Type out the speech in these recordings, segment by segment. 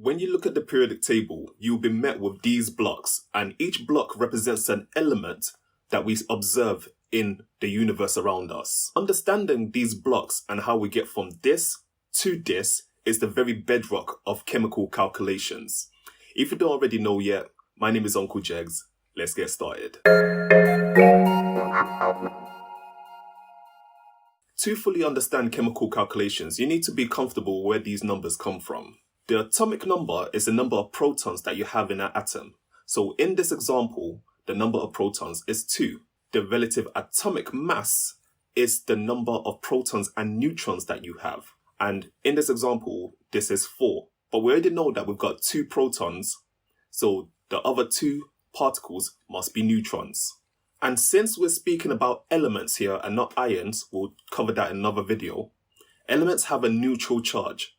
When you look at the periodic table, you'll be met with these blocks, and each block represents an element that we observe in the universe around us. Understanding these blocks and how we get from this to this is the very bedrock of chemical calculations. If you don't already know yet, my name is Uncle Jegs. Let's get started. To fully understand chemical calculations, you need to be comfortable where these numbers come from. The atomic number is the number of protons that you have in an atom. So in this example, the number of protons is 2. The relative atomic mass is the number of protons and neutrons that you have. And in this example, this is 4. But we already know that we've got 2 protons, so the other 2 particles must be neutrons. And since we're speaking about elements here and not ions, we'll cover that in another video, elements have a neutral charge.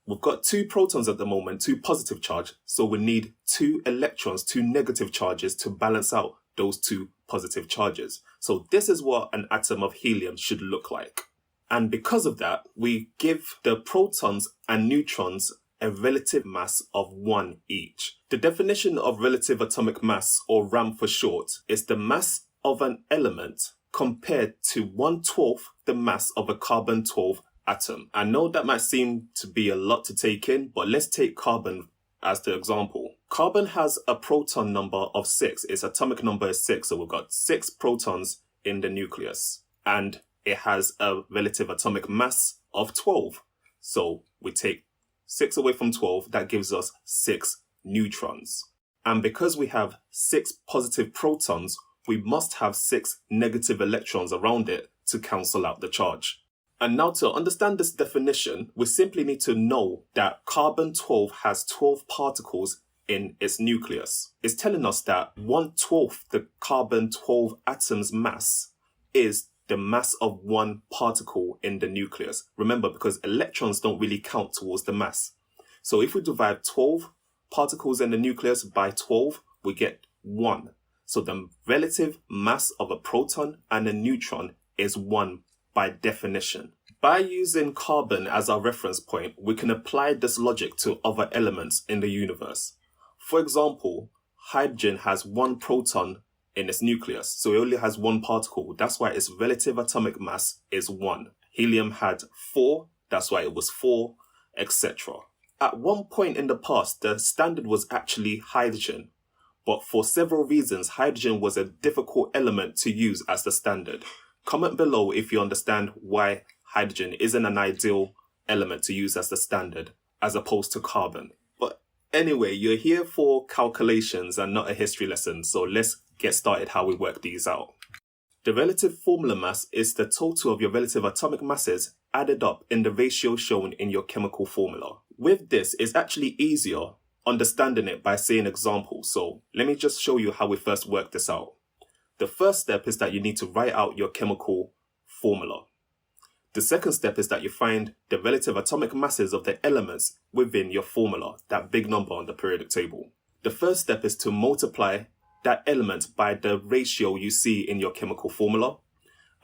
We've got 2 protons at the moment, 2 positive charge, so we need 2 electrons, 2 negative charges to balance out those 2 positive charges. So this is what an atom of helium should look like. And because of that, we give the protons and neutrons a relative mass of 1 each. The definition of relative atomic mass, or RAM for short, is the mass of an element compared to 1/12 the mass of a carbon-12 atom. I know that might seem to be a lot to take in, but let's take carbon as the example. Carbon has a proton number of 6. Its atomic number is 6, so we've got 6 protons in the nucleus. And it has a relative atomic mass of 12. So we take 6 away from 12, that gives us 6 neutrons. And because we have 6 positive protons, we must have 6 negative electrons around it to cancel out the charge. And now to understand this definition, we simply need to know that carbon-12 has 12 particles in its nucleus. It's telling us that 1/12 the carbon-12 atom's mass is the mass of 1 particle in the nucleus. Remember, because electrons don't really count towards the mass. So if we divide 12 particles in the nucleus by 12, we get 1. So the relative mass of a proton and a neutron is 1 by definition. By using carbon as our reference point, we can apply this logic to other elements in the universe. For example, hydrogen has 1 proton in its nucleus, so it only has 1 particle. That's why its relative atomic mass is 1. Helium had 4, that's why it was 4, etc. At one point in the past, the standard was actually hydrogen, but for several reasons, hydrogen was a difficult element to use as the standard. Comment below if you understand why hydrogen isn't an ideal element to use as the standard, as opposed to carbon. But anyway, you're here for calculations and not a history lesson, so let's get started how we work these out. The relative formula mass is the total of your relative atomic masses added up in the ratio shown in your chemical formula. With this, it's actually easier understanding it by seeing examples, so let me just show you how we first work this out. The first step is that you need to write out your chemical formula. The second step is that you find the relative atomic masses of the elements within your formula, that big number on the periodic table. The first step is to multiply that element by the ratio you see in your chemical formula.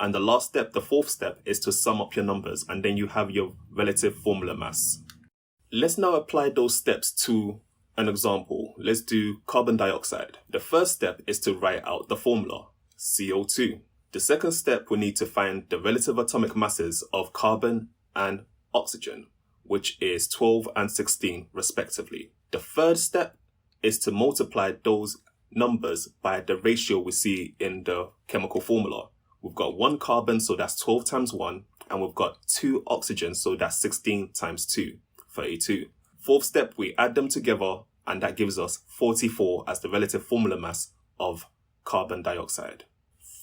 And the last step, the fourth step, is to sum up your numbers, and then you have your relative formula mass. Let's now apply those steps to an example. Let's do carbon dioxide. The first step is to write out the formula, CO2. The second step, we need to find the relative atomic masses of carbon and oxygen, which is 12 and 16 respectively. The third step is to multiply those numbers by the ratio we see in the chemical formula. We've got 1 carbon, so that's 12 times 1, and we've got 2 oxygen, so that's 16 times 2, 32. Fourth step, we add them together, and that gives us 44 as the relative formula mass of carbon dioxide.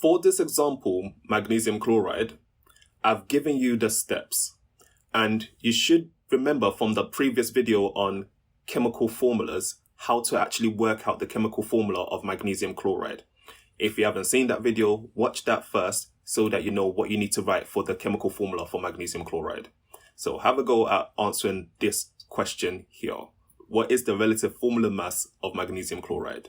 For this example, magnesium chloride, I've given you the steps, and you should remember from the previous video on chemical formulas how to actually work out the chemical formula of magnesium chloride. If you haven't seen that video, watch that first so that you know what you need to write for the chemical formula for magnesium chloride. So have a go at answering this question here. What is the relative formula mass of magnesium chloride?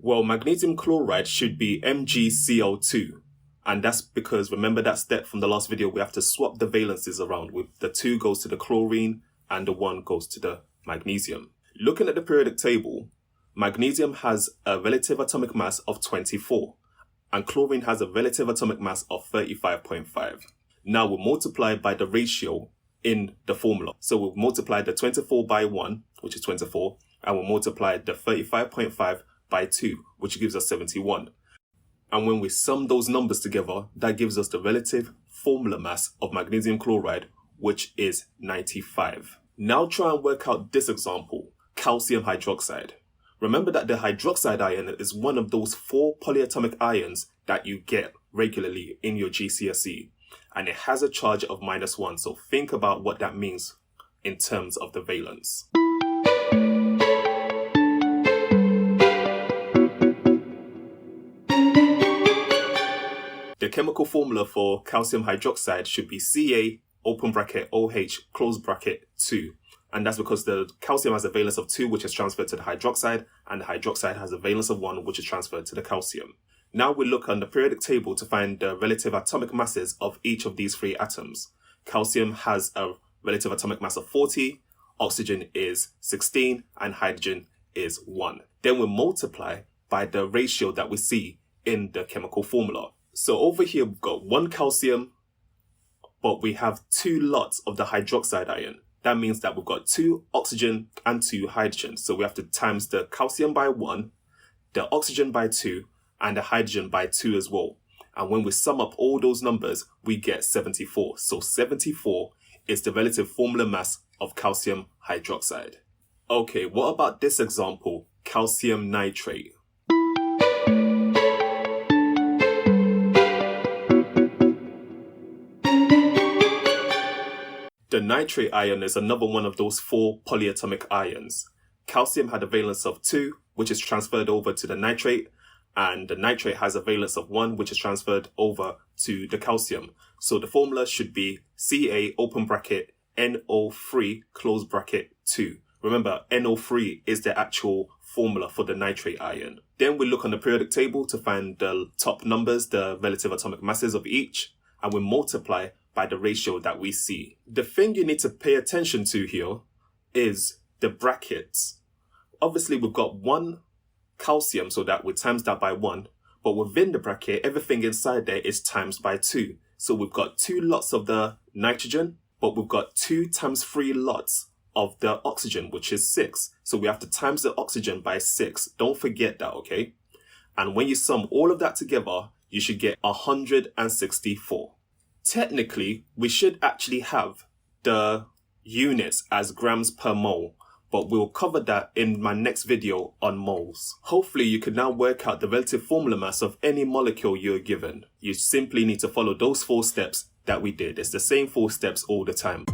Well, magnesium chloride should be MgCl2, And that's because, remember that step from the last video, we have to swap the valences around. With the 2 goes to the chlorine and the 1 goes to the magnesium. Looking at the periodic table, magnesium has a relative atomic mass of 24 and chlorine has a relative atomic mass of 35.5. Now we'll multiply by the ratio in the formula. So we'll multiply the 24 by 1, which is 24, and we'll multiply the 35.5 by 2, which gives us 71. And when we sum those numbers together, that gives us the relative formula mass of magnesium chloride, which is 95. Now try and work out this example, calcium hydroxide. Remember that the hydroxide ion is one of those 4 polyatomic ions that you get regularly in your GCSE. And it has a charge of -1, so think about what that means in terms of the valence. The chemical formula for calcium hydroxide should be Ca open bracket OH close bracket 2. And that's because the calcium has a valence of 2, which is transferred to the hydroxide, and the hydroxide has a valence of 1, which is transferred to the calcium. Now we look on the periodic table to find the relative atomic masses of each of these 3 atoms. Calcium has a relative atomic mass of 40, oxygen is 16, and hydrogen is 1. Then we multiply by the ratio that we see in the chemical formula. So over here we've got 1 calcium, but we have 2 lots of the hydroxide ion. That means that we've got 2 oxygen and 2 hydrogen. So we have to times the calcium by 1, the oxygen by 2, and the hydrogen by 2 as well. And when we sum up all those numbers, we get 74. So 74 is the relative formula mass of calcium hydroxide. Okay, what about this example, calcium nitrate? The nitrate ion is another one of those 4 polyatomic ions. Calcium had a valence of 2, which is transferred over to the nitrate, and the nitrate has a valence of 1, which is transferred over to the calcium. So the formula should be Ca open bracket NO3 close bracket 2. Remember, NO3 is the actual formula for the nitrate ion. Then we look on the periodic table to find the top numbers, the relative atomic masses of each, and we multiply by the ratio that we see. The thing you need to pay attention to here is the brackets. Obviously, we've got 1 calcium, so that we times that by 1, but within the bracket, everything inside there is times by 2. So we've got 2 lots of the nitrogen, but we've got 2 times 3 lots of the oxygen, which is 6. So we have to times the oxygen by 6. Don't forget that, okay? And when you sum all of that together, you should get 164. Technically, we should actually have the units as grams per mole, but we'll cover that in my next video on moles. Hopefully you can now work out the relative formula mass of any molecule you're given. You simply need to follow those 4 steps that we did. It's the same 4 steps all the time.